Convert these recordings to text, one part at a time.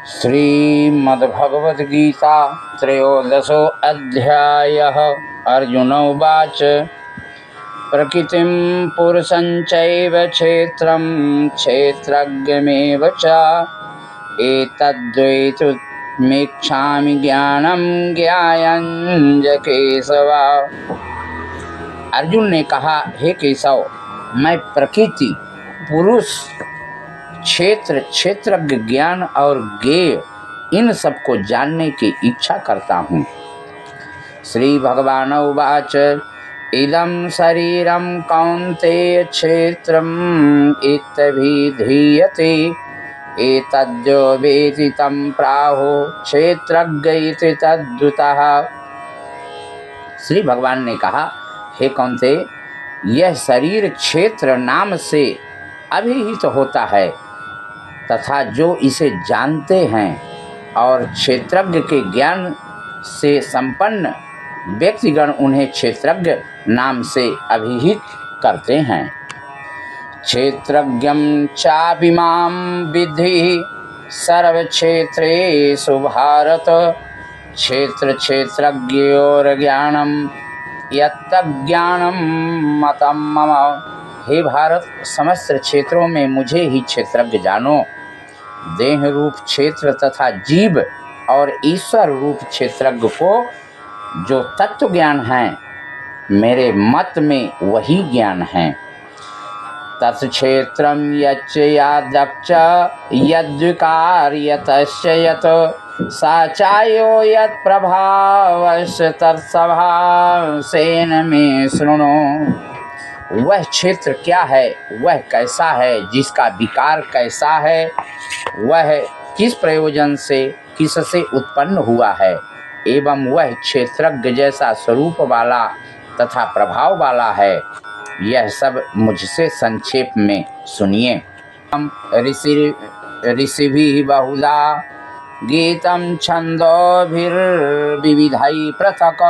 श्रीमद्भगवद्गीता त्रयोदशो अध्यायः। अर्जुन उवाच प्रकृतिं पुरुषं चैव क्षेत्रं क्षेत्रज्ञमेव च एतद्वेतुमिच्छामि ज्ञानं ज्ञायञ्च केशव। अर्जुन ने कहा, हे केशव, मैं प्रकृति, पुरुष, क्षेत्र, क्षेत्रज्ञ, ज्ञान और ज्ञेय इन सब को जानने की इच्छा करता हूँ। श्री भगवान उवाच इदं शरीरं कौन्तेय क्षेत्रम् इत्यभिधीयते एतद्यो वेति तं प्राहो क्षेत्रज्ञ इति तद्वितः। श्री भगवान ने कहा, हे कौन्तेय, यह शरीर क्षेत्र नाम से अभिहित होता है तथा जो इसे जानते हैं और क्षेत्रज्ञ के ज्ञान से संपन्न व्यक्तिगण उन्हें क्षेत्रज्ञ नाम से अभिहित करते हैं। क्षेत्रज्ञं चापि मां विद्धि सर्वक्षेत्रेषु भारत क्षेत्र क्षेत्रज्ञयोर्ज्ञानं यत्तज्ज्ञानं मतं मम। हे भारत, समस्त क्षेत्रों में मुझे ही क्षेत्रज्ञ जानो। देह रूप क्षेत्र तथा जीव और ईश्वर रूप क्षेत्रज्ञ को जो तत्व ज्ञान है, मेरे मत में वही ज्ञान है। तत्क्षेत्रं यच्च यादक्ष यद्विकार्यतस्य यत् सा चायो यत्प्रभावस्य तत्सभासेन मे शृणु। वह क्षेत्र क्या है, वह कैसा है, जिसका विकार कैसा है, वह किस प्रयोजन से, किससे उत्पन्न हुआ है, एवं वह क्षेत्रज्ञ जैसा स्वरूप वाला तथा प्रभाव वाला है, यह सब मुझसे संक्षेप में सुनिए। ऋषिभिः बहुधा गीतं छन्दोभिर्विविधैः पृथक्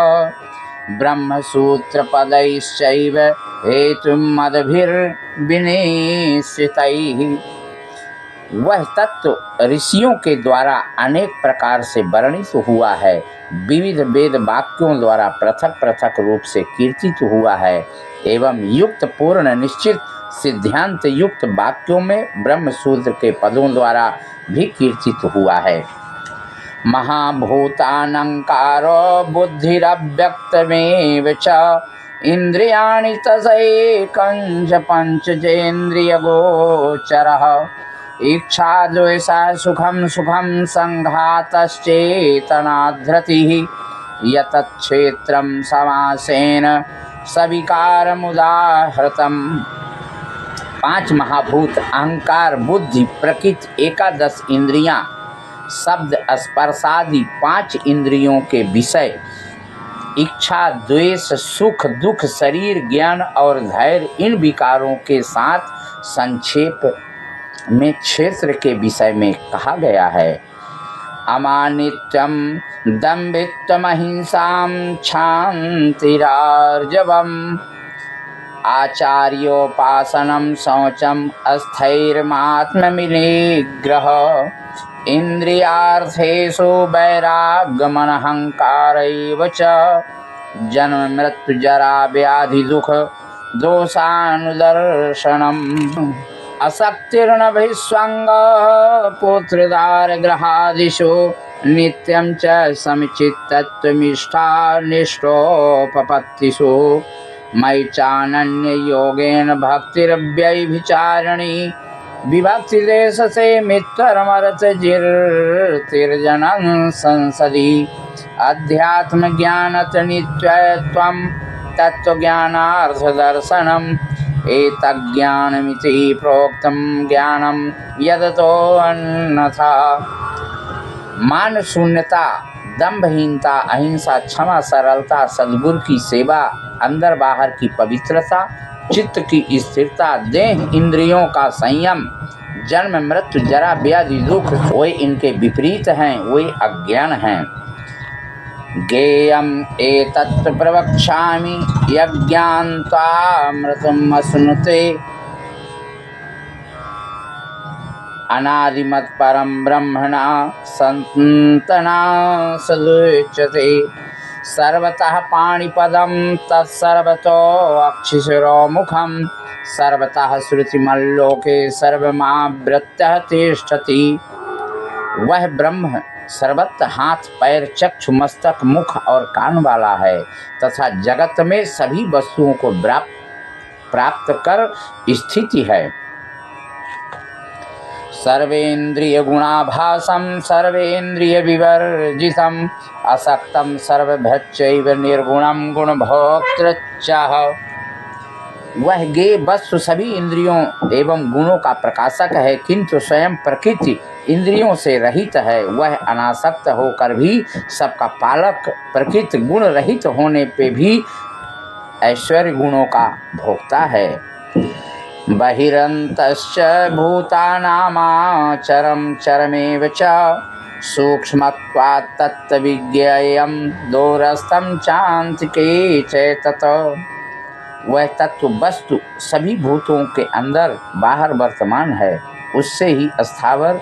ब्रह्मसूत्रपदैश्चैव हेतुमद्भिर्विनिश्चितैः। वह तत्व ऋषियों के द्वारा अनेक प्रकार से वर्णित हुआ है, विविध वेद वाक्यों द्वारा पृथक पृथक रूप से कीर्तित हुआ है एवं युक्त पूर्ण निश्चित सिद्धांत युक्त वाक्यों में ब्रह्मसूत्र के पदों द्वारा भी कीर्तित हुआ है। महाभूतानंकारो बुद्धिरव्यक्तमेव च इंद्रियाणि तदैकञ्च पञ्चजेन्द्रियगोचरः इच्छा द्वेषा सुखं सुखं संघातश्चेतना धृतिः यतक्षेत्रं समासेन सविकारमुदाहृतम्। पांच महाभूत अहंकार, बुद्धि, प्रकृति, एकादश इंद्रियां, शब्द स्पर्शादि पांच इंद्रियों के विषय, इच्छा, द्वेष, सुख, दुख, शरीर, ज्ञान और धैर्य, इन विकारों के साथ संक्षेप में क्षेत्र के विषय में कहा गया है। अमानित्यं दम्भित्वम् अहिंसां क्षान्तिरार्जवम् आचार्योपासनं शौचम् अस्थैर्मात्मनिग्रह इन्द्रियार्थेषु वैराग्यमनहङ्कारैव च जन्म मृत्यु जरा व्याधि दुख दोषानुदर्शनम् असक्तिर्नभिस्वङ्ग पुत्रदारगृहादिषु नित्यं च समिचित्तत्वनिष्ठोपपत्तिषु मयि चानन्ययोगेन भक्तिरव्यभिचारिणी विभक्तिदेशसे मित्रमरतजिर्तिर्जनं संसदि अध्यात्मज्ञानतनित्यत्वं तत्त्वज्ञानार्थदर्शनम् एतज्ज्ञानमिति प्रोक्तं ज्ञानं यदतो अन्यथा। मान शून्यता, दंभहीनता, अहिंसा, क्षमा, सरलता, सद्गुरु की सेवा, अंदर बाहर की पवित्रता, चित्त की स्थिरता, देह इंद्रियों का संयम, जन्म मृत्यु जरा व्याधि दुख, वे इनके विपरीत हैं, वे अज्ञान हैं। ज्ञेयम् एतत् प्रवक्ष्यामि यज्ञान्त्वामृतम् अश्नुते अनादिमत् परं ब्रह्मणा सन्तना सदुच्यते। सर्वतः पाणिपदं तत्सर्वतो अक्षिशिरोमुखं सर्वतः श्रुतिमल्लोके सर्वमावृत्य तिष्ठति। वह ब्रह्म सर्वत्र हाथ पैर चक्षु मस्तक मुख और कान वाला है तथा जगत में सभी वस्तुओं को प्राप्त कर स्थिति है। सर्वेन्द्रिय गुणाभासं सर्वेन्द्रिय विवर्जितं असक्तं सर्वभृच्चैव निर्गुणं गुणभोक्तृ। वह गे वस्तु सभी इंद्रियों एवं गुणों का प्रकाशक है किंतु स्वयं प्रकृति इंद्रियों से रहित है। वह अनासक्त होकर भी सबका पालक, प्रकृति गुण रहित होने पे भी ऐश्वर्य गुणों का भोक्ता है। बहिरन्तश्च भूतानामाचरं चरमेव च सूक्ष्मत्वात् तत्त्वविज्ञेयं दूरस्थं चान्तिके चेतत। वह तत्व वस्तु सभी भूतों के अंदर बाहर वर्तमान है, उससे ही स्थावर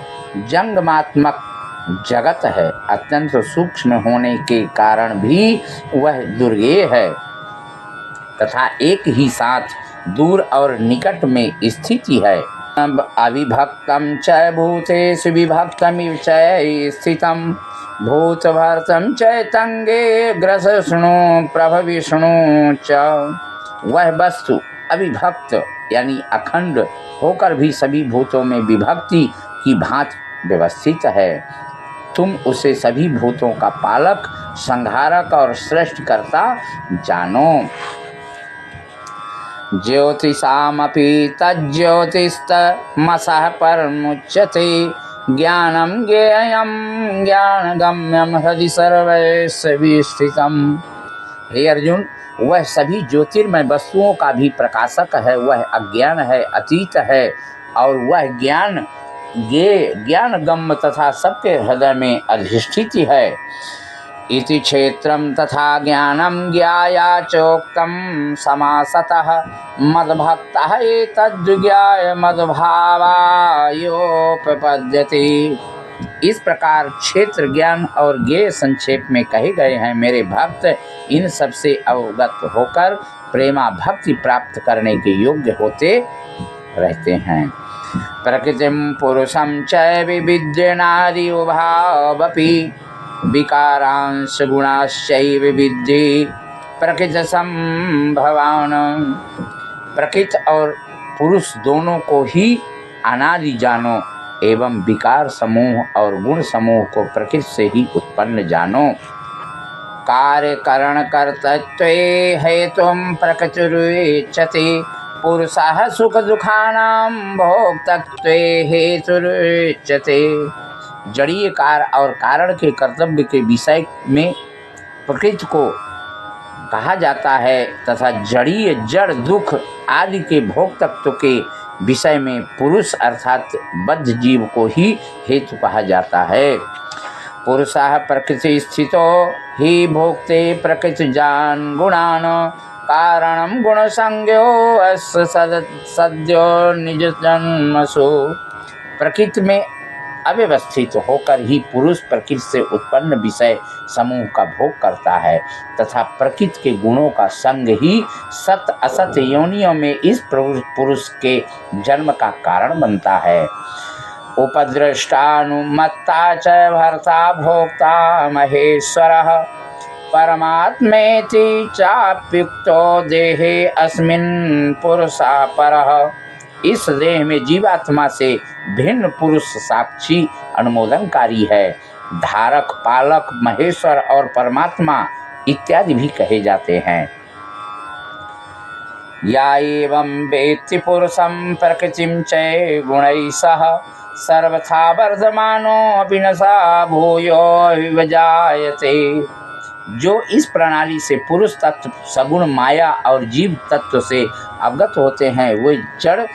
जंगमात्मक जगत है। अत्यंत सूक्ष्म होने के कारण भी वह दुर्गेय है तथा एक ही साथ दूर और निकट में स्थिति है। अविभक्तं च भूतेषु विभक्तमिव च स्थितं भूतभर्तं चैतन्ये ग्रसष्णु प्रभविष्णु च। वह वस्तु अविभक्त यानी अखंड होकर भी सभी भूतों में विभक्ति की भांति व्यवस्थित है। तुम उसे सभी भूतों का पालक, संहारक और सृष्टिकर्ता जानो। ज्योतिषामपि तज्ज्योतिस्तमसः परमुच्यते ज्ञानं ज्ञेयं ज्ञानगम्यं हृदि सर्वस्य विस्थितम्। हे अर्जुन, वह सभी ज्योतिर्मय वस्तुओं का भी प्रकाशक है। वह अज्ञान है, अतीत है और वह ज्ञान गम्य तथा सबके हृदय में अधिष्ठित है। इति क्षेत्रं तथा ज्ञानं ज्ञाया चोक्तं समासतः मद्भक्तः एतद्विज्ञाय मद्भावायोपपद्यते। इस प्रकार क्षेत्र, ज्ञान और ज्ञेय संक्षेप में कहे गए हैं। मेरे भक्त इन सब से अवगत होकर प्रेमा भक्ति प्राप्त करने के योग्य होते रहते हैं। प्रकृतिं पुरुषं च विविद्य नारी उभावपि विकारांश गुणाश्चैव विद्धि प्रकृति संभवान। प्रकृति और पुरुष दोनों को ही अनादि जानो एवं विकार समूह और गुण समूह को प्रकृति से ही उत्पन्न जानो। कार्य करण कर्तृत्वे हेतुं प्रकृतिरुच्यते पुरुषः सुख दुखानां भोक्तृत्वे हेतुरुच्यते। जड़ीय कार्य और कारण के कर्तव्य के विषय में प्रकृति को कहा जाता है तथा जड़ीय जड़ दुख आदि के भोक्तृत्व के विषय में पुरुष अर्थात बद्ध जीव को ही हेतु कहा जाता है। पुरुषः प्रकृति स्थितो ही भोक्ते प्रकृति जान गुणान कारणं गुण संज्ञो अस्य सद्यो निज जन्मसु। प्रकृति में अव्यवस्थित होकर ही पुरुष प्रकृति से उत्पन्न विषय समूह का भोग करता है तथा प्रकृति के गुणों का संग ही सत असत योनियों में इस पुरुष के जन्म का कारण बनता है। उपद्रष्टानुमत्ता च भर्ता भोक्ता महेश्वरः परमात्मेति चाप्युक्तो देहे अस्मिन् पुरुषः परः। इस देह में जीवात्मा से भिन्न पुरुष साक्षी अनुमोदनकारी है। धारक, पालक, महेश्वर और परमात्मा इत्यादि भी कहे जाते हैं। या एवं वेत्ति पुरुषं प्रकृतिं च गुणैः सह सर्वथा वर्धमानो विनशा भूयो विजायते। जो इस प्रणाली से पुरुष तत्व, सगुण माया और जीव तत्व से अवगत होते हैं वे जड़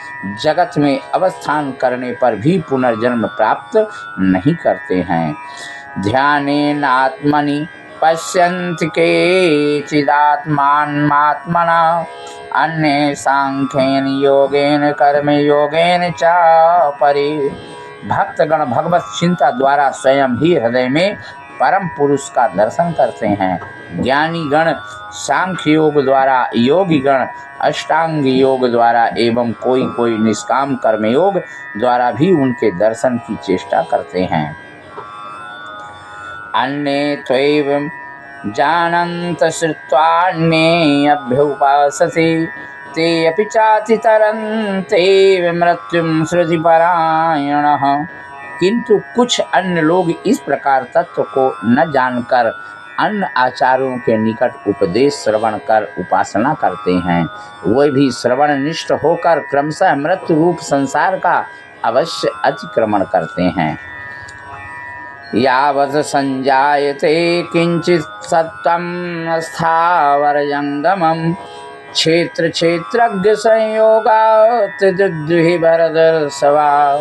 जगत में अवस्थान करने पर भी पुनर्जन्म प्राप्त नहीं करते हैं। ध्यानेन आत्मनि पश्यन्ति केचिदात्मानमात्मना अन्ये सांख्येन योगेन कर्म योगेन च परे। भक्तगण भगवत चिंता द्वारा स्वयं ही हृदय में परम पुरुष का दर्शन करते हैं। ज्ञानी गण सांख्य योग द्वारा, योगी गण अष्टांग योग द्वारा एवं कोई कोई निष्काम कर्म योग द्वारा भी उनके दर्शन की चेष्टा करते हैं। अन्ये त्वैवं जानन्त श्रुत्वान्ये अभ्युपासते ते अपि चातितरन्ते मृत्युं श्रुतिपरायणः। किंतु कुछ अन्य लोग इस प्रकार तत्व को न जानकर अन्य आचार्यों के निकट उपदेश श्रवण कर उपासना करते हैं। वे भी श्रवण निष्ठ होकर क्रमशः मृत्यु रूप संसार का अवश्य अतिक्रमण करते हैं। यावत् संजायते किंचित सत्त्वं स्थावरजंगमं क्षेत्र क्षेत्रज्ञ संयोगात् दुहि भरतर्षभा।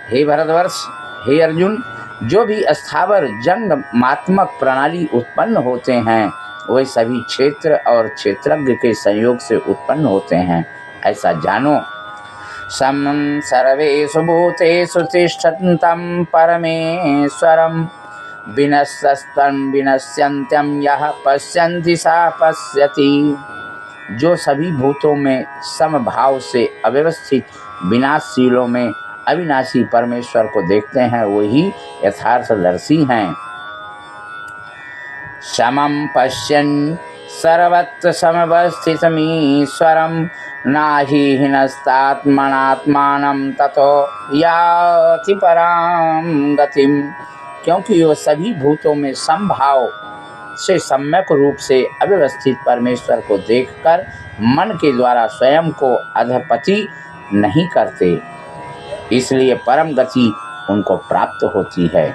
हे भरतवर्ष, हे अर्जुन, जो भी स्थावर जंगमात्मक प्रणाली उत्पन्न होते हैं वे सभी क्षेत्र और क्षेत्रज्ञ के संयोग से उत्पन्न होते हैं, ऐसा जानो। समं सर्वेषु भूतेषु तिष्ठन्तं परमेश्वरं विनश्यस्त्वं विनश्यन्त्यं यः पश्यन्ति स पश्यति। जो सभी भूतों में समभाव से अव्यवस्थित विनाशशीलों में अविनाशी परमेश्वर को देखते हैं वही यथार्थदर्शी हैं। समं पश्यन् सर्वत्र समवस्थितमीश्वरं नाहि हीनस्तात्मनात्मानं ततो याति परां गतिम्। क्योंकि वह सभी भूतों में समभाव से सम्यक रूप से अव्यवस्थित परमेश्वर को देखकर मन के द्वारा स्वयं को अधपति नहीं करते, इसलिए परम गति उनको प्राप्त होती है।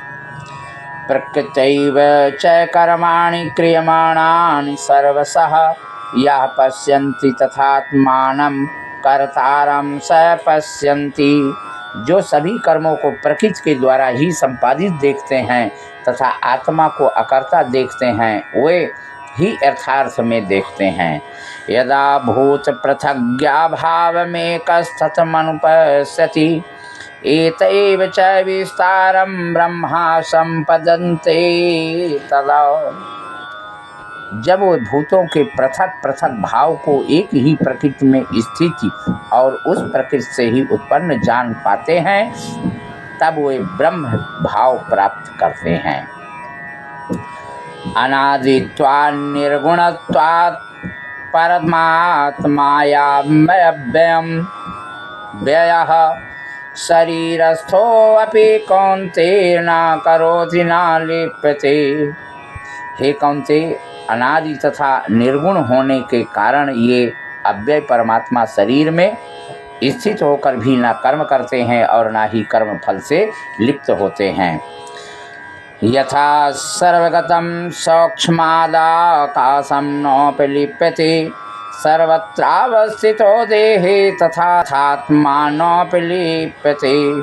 प्रकृतैव च कर्माणि क्रियमाणानि सर्वशः यः पश्यन्ति तथात्मानं कर्तारं स पश्यन्ति। जो सभी कर्मों को प्रकृति के द्वारा ही संपादित देखते हैं तथा आत्मा को अकर्ता देखते हैं वे ही यथार्थ में देखते हैं। यदा भूत पृथग्याभावमेकस्तथमनुपश्यति एतैव च विस्तारं ब्रह्मा संपदन्ते तदा। जब वे भूतों के पृथक पृथक भाव को एक ही प्रकृति में स्थिति और उस प्रकृति से ही उत्पन्न जान पाते हैं तब वे ब्रह्म भाव प्राप्त करते हैं। अनादित्वात् निर्गुणत्वात् परमात्मायामव्ययं व्ययः शरीरस्थोऽपि कौन्तेय न करोति न लिप्यते। हे कौन्तेय, अनादि तथा निर्गुण होने के कारण ये अव्यय परमात्मा शरीर में स्थित होकर भी न कर्म करते हैं और न ही कर्म फल से लिप्त होते हैं। यथा सर्वगतं सौक्ष्मादाकाशं नोपि लिप्यते सर्वत्रावस्थितो देहे तथात्मा नोपि लिप्यते।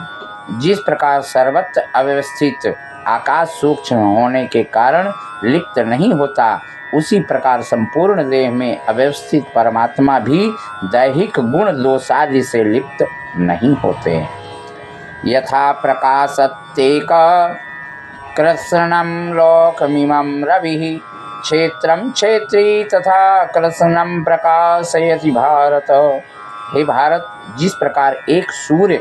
जिस प्रकार सर्वत्र अव्यवस्थित आकाश सूक्ष्म होने के कारण लिप्त नहीं होता, उसी प्रकार संपूर्ण देह में अव्यवस्थित परमात्मा भी दैहिक गुण दोषादि से लिप्त नहीं होते। यथा प्रकाशत्येक कृत्स्नं लोकमिमं रविः क्षेत्रं क्षेत्री तथा कृत्स्नं प्रकाशयति भारत। हे भारत, जिस प्रकार एक सूर्य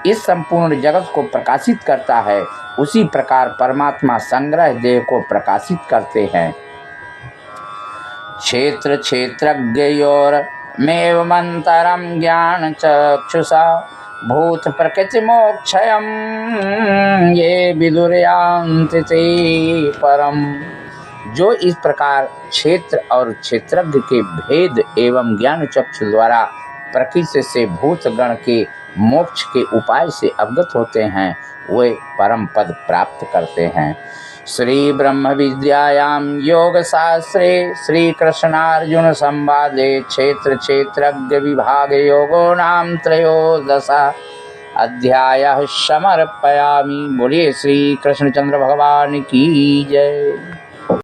इस संपूर्ण जगत को प्रकाशित करता है उसी प्रकार परमात्मा संग्रह देह को प्रकाशित करते हैं। क्षेत्र क्षेत्रज्ञयोर्मेवमन्तरं ज्ञान चक्षुषा भूत प्रकृति मोक्षयं ये विदुर्यान्ति ते परम। जो इस प्रकार क्षेत्र और क्षेत्रज्ञ के भेद एवं ज्ञान चक्षु द्वारा प्रकृति से भूत गण के मोक्ष के उपाय से अवगत होते हैं वे परम पद प्राप्त करते हैं। श्री ब्रह्म विद्यायां योग शास्त्रे श्री कृष्णार्जुन संवादे क्षेत्र क्षेत्रज्ञ विभाग योगो नाम त्रयोदश अध्यायः समर्पयामि। बोलिए श्री कृष्णचंद्र भगवान की जय।